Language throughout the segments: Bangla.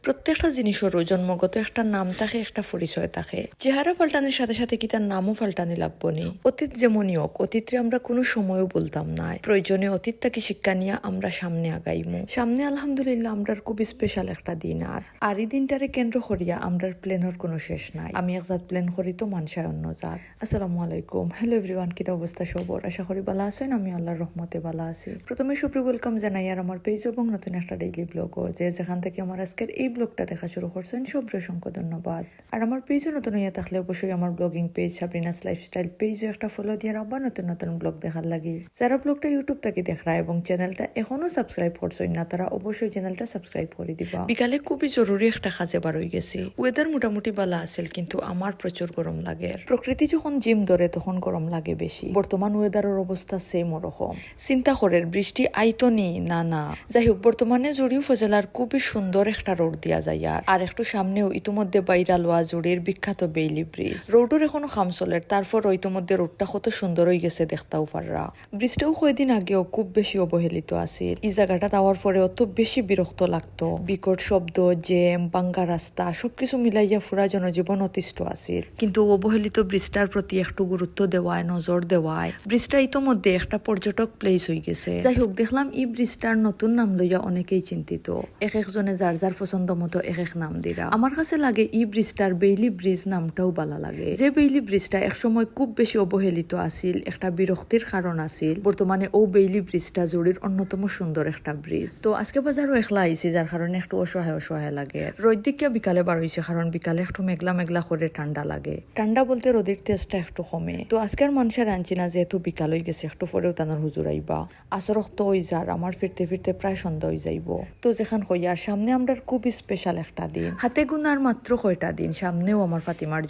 প্রত্যেকটা জিনিসেরও জন্মগত একটা নাম থাকে, একটা পরিচয় থাকে। চেহারা পাল্টানোর সাথে সাথে কি তার নামও পাল্টানি লাগবো নি? অতীত যেমনই হোক, অতীতরে আমরা কোনো সময়ও বলতাম না। প্রয়োজনে অতীতটাকে শিক্ষা নিয়ে আমরা সামনে আগাইমু। সামনে আলহামদুলিল্লাহ আমরার খুব স্পেশাল একটা দিন। আর এই দিনটারে কেন্দ্র করিয়া আমরার প্ল্যানের কোনো শেষ নাই। আমি এক জাত প্ল্যান করি তো মানুষায় অন্য জাত। আসসালামু আলাইকুম, হ্যালো এভরিওয়ান, কিতা অবস্থা সবর? আশা করি ভালো আছেন। আমি আল্লাহর রহমতে ভালো আছি। প্রথমে সুপ্রিয় ওয়েলকাম জানাই আর আমার পেজ এবং নতুন একটা ডেইলি ব্লগ যে যেখান থেকে আমার আজকের এই ব্লগটা দেখা শুরু করছেন সবরে অসংখ্য ধন্যবাদ। আর আমার পেজও নতুন হইয়া থাকলে অবশ্যই আমার ব্লগিং পেজ সাবরিনাস লাইফস্টাইল পেজও একটা ফলো দিয়ে আবার নতুন নতুন ব্লগ দেখার লাগি। যারা ব্লগটা ইউটিউব থেকে দেখা এবং চ্যানেলটা এখনো সাবস্ক্রাইব করছেন না তারা অবশ্যই চ্যানেলটা সাবস্ক্রাইব করে দিবা। বিকালে খুবই জরুরি একটা কাজে বার হয়ে গেছি। ওয়েদার মোটামুটি ভালো আছিল কিন্তু আমার প্রচুর গরম লাগে। প্রকৃতি যখন জিম ধরে তখন গরম লাগে বেশি। বর্তমান ওয়েদারের অবস্থা সেম ওরকম। চিন্তা করেন বৃষ্টি আইতো নি না যাই হোক, বর্তমানে জুড়ি উপজেলার খুবই সুন্দর একটা রোড দিয়া যায় আর একটু সামনেও ইতিমধ্যে বাইরা লোয়া জুড়ির বিখ্যাত বেইলি ব্রিজ। রোডের এখনো খাম চলে, তারপর ইতিমধ্যে রোডটা কত সুন্দর হয়ে গেছে দেখতাও পাররা। ব্রিজটাও কয়েকদিন আগেও খুব বেশি অবহেলিত আছিল। এই জায়গাটা যাওয়ার পরে অত বেশি বিরক্ত লাগতো। বিকট শব্দ, জ্যাম, বাঙ্গা রাস্তা সবকিছু মিলাইয়া পুরা জনজীবন অতিষ্ঠ আছিল। কিন্তু অবহেলিত ব্রিজটার প্রতি একটু গুরুত্ব দেওয়ায়, নজর দেওয়ায় ব্রিজটা ইতিমধ্যে একটা পর্যটক প্লেস হয়ে গেছে। যাই হোক, দেখলাম এই ব্রিজটার নতুন নাম লইয়া অনেকেই চিন্তিত। এক একজনে যার যার পছন্দ মতো এক এক নাম দিরা। আমার কাছে লাগে এই ব্রিজটার বেইলি ব্রিজ নামটাও ভালো লাগে। যে বেইলি ব্রিজটা একসময় খুব বেশি অবহেলিত আছিল, একটা বিরক্তির কারণ আছিল, বর্তমানে ও বেইলি ব্রিজটা জুড়ির অন্যতম সুন্দর একটা ব্রিজ। তো আজকে বাজারও একলা আইছি, যার কারণে একটু অসহায় লাগে। রোদ দিকে বিকালে বার হয়েছে, কারণ বিকালে একটু মেঘলা করে ঠান্ডা লাগে। ঠান্ডা বলতে রোদের তেজটা একটু কমে। তো আজকের মানুষের আনছি না, যেহেতু বিকাল হয়ে গেছে, একটু পরেও তানার হুজুর আইবা। আসরক্ত ওই যার আমার ফিরতে প্রায় সন্ধ্যা হয়ে যাইব। তো যেখান হইয়ার সামনে আমরা খুব স্পেশাল একটা দিন, হাতে গুনার মাত্র কয়টা দিন সামনেও আমার ফাতিমার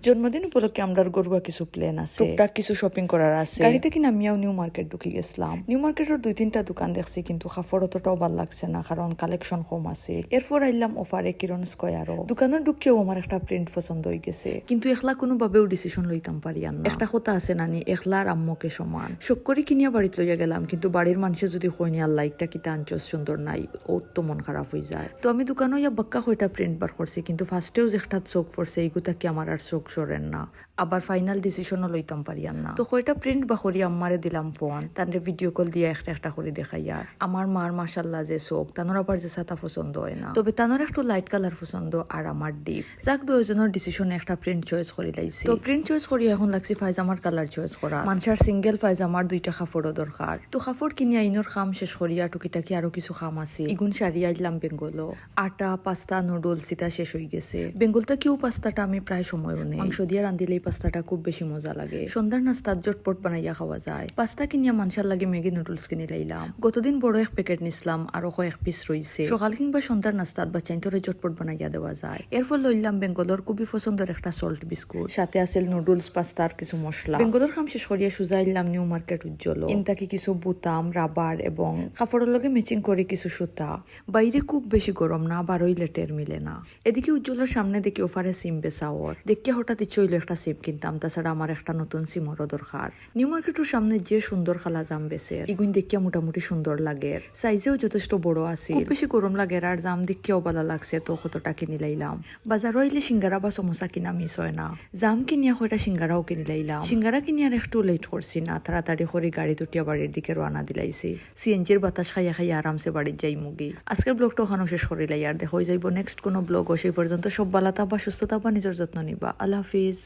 জন্মদিন উপলক্ষে আমরা গরুয়া কিছু প্ল্যান আছে, টুকটাক কিছু শপিং করার আছে। গাড়ি থেকে নামিয়াও নিউ মার্কেট ঢুকি গেছিলাম। নিউ মার্কেটের 2-3টা দোকান দেখছি, কিন্তু কাপড় অতটাও ভাল লাগছে না, কারণ কালেকশন কম আছে। এরপর আইলাম অফারে কিরণ স্কয়ারও। দোকানের ঢুকিয়েও আমার একটা প্রিন্ট পছন্দ হয়ে গেছে, কিন্তু একলা কোনোভাবেও ডিসিশন লইতাম পারি না। একটা কথা আছে নানি, একলা আর আম্মকে সমান। শখ করে কিনিয়া বাড়িতে লইয়া গেলাম, কিন্তু বাড়ির মানুষে যদি কইনি আল্লাহ একটা কিতা আনছস সুন্দর নাই, ও তো মন খারাপ হয়ে যায়। তো আমি দোকানে ইয়া বাক্কা কয়টা প্রিন্ট বার করছি, কিন্তু ফার্স্টেও যে একটা চোখ পড়ছে এইগুতা কি আমার আর চোখ সরেন না। আবার ফাইনাল ডিসিশনও লইতাম পারি না। তো কয়টা প্রিন্ট বা করি আম্মারে দিলাম ফোন, তানরে ভিডিও কল দিয়ে একটা করে দেখাইয়া। আমার মার মাশাল্লাহ যে চোখ, তানোর আবার যে সাতা পছন্দ হয় না, তবে তানোর একটু লাইট কালার পছন্দ আর আমার ডিপ। যাক, দুজনের ডিসিশনে একটা প্রিন্ট চয়েস করে লাইছি। তো প্রিন্ট চয়েস করি এখন লাগছি পায়জামার কালার চয়েস করা। মানুষের সিঙ্গেল পায়জামার 2টা কাপড়ও দরকার। তো কাপড় কিনে আইনোর খাম শেষ করিয়া টুকিটাকি আরো কিছু খাম আছে, ইগুন সারি আইলাম বেঙ্গল। আটা, পাস্তা, নুডলস ইতা শেষ হয়ে গেছে। বেঙ্গলটা কেউ পাস্তাটা আমি প্রায় সময়ও নেই। মাংস দিয়ে রান্ধিলে এই পাস্তাটা খুব বেশি মজা লাগে। সন্ধ্যার নাস্তার জটপট বানাইয়া খাওয়া যায়। পাস্তা কিনিয়া মানুষের লাগে ম্যাগি নুডলস কিনে লাইলাম। গতদিন বড় এক প্যাকেট নিছিলাম, আরো কয়েক পিস রয়েছে। সকাল কিংবা সন্ধ্যার নাস্তাত বা চাইন্তরে জটপট বানাইয়া দেওয়া যায়। এরপর লইলাম বেঙ্গলের খুবই পছন্দের একটা সল্ট বিস্কুট, সাথে আছিল নুডলস, পাস্তার কিছু মশলা। বেঙ্গলের খাম শেষ করিয়া সুজাইলাম নিউ মার্কেট উজ্জ্বল। ইনতাকি কিছু বুতাম, রাবার এবং কাপড়ের লগে ম্যাচিং করে কিছু সুতা। বাইরে খুব বেশি গরম না, বারোই লেটের মিলে না। এদিকে উজ্জ্বলের সামনে দেখি অফারে সিম বেচাওয়ার দেখিয়া হঠাৎ ইচ্ছে হইলো একটা সিম কিনতাম। তাছাড়া আমার একটা নতুন সিমরও দরকার। নিউ মার্কেটের সামনে যে সুন্দর খালা জাম বেছে, ইগুন দেখিয়া মোটামুটি সুন্দর লাগে। সাইজেও যথেষ্ট বড় আছে, খুব বেশি গরম লাগে আর জাম দেখিয়াও ভালো লাগছে, তো কতটা কিনি লাইলাম। বাজারও আইলে সিঙ্গারা বা সমোসা কিনা মিস হয় না। জাম কিনিয়া কয়টা সিঙ্গারাও কিনি লাইলাম। সিঙ্গারা কিনিয়ার একটু লেট করছি না, তাড়াতাড়ি করে গাড়ি তুটিয়া বাড়ির দিকে রওনা দিলাইছি। সিএনজির বাতাস খাইয়া আরামসে বাড়ির যাই মুগি। আজকের ব্লগটা ওখানে শেষ করিলাই আর দেখা হয়ে যাইব নেক্সট কোনো ব্লগ। সেই পর্যন্ত সব ভালো থাকবা, সুস্থ থাকবা, নিজের যত্ন নিবা। আল্লাহ হাফিজ।